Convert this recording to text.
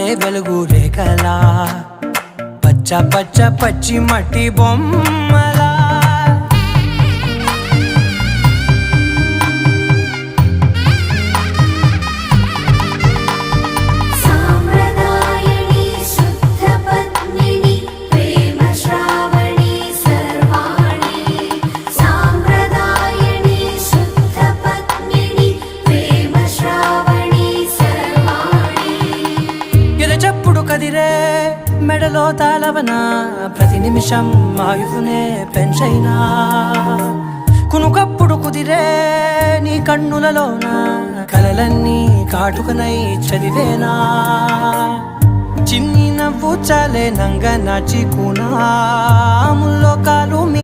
జారే వెలుగు రేఖలా పచ్చ పచ్చ పచ్చి మట్టి బొమ్మలా చెప్పుడు కదిరే మెడలో తాళవన ప్రతి నిమిషం ఆయుధునే పెంచైనా కునుకప్పుడు కుదిరే నీ కన్నులలోన కలలన్నీ కాటుకనై చదివేనా చిన్ని నవ్వు చాలే నంగ నాచి కూనాముల్లో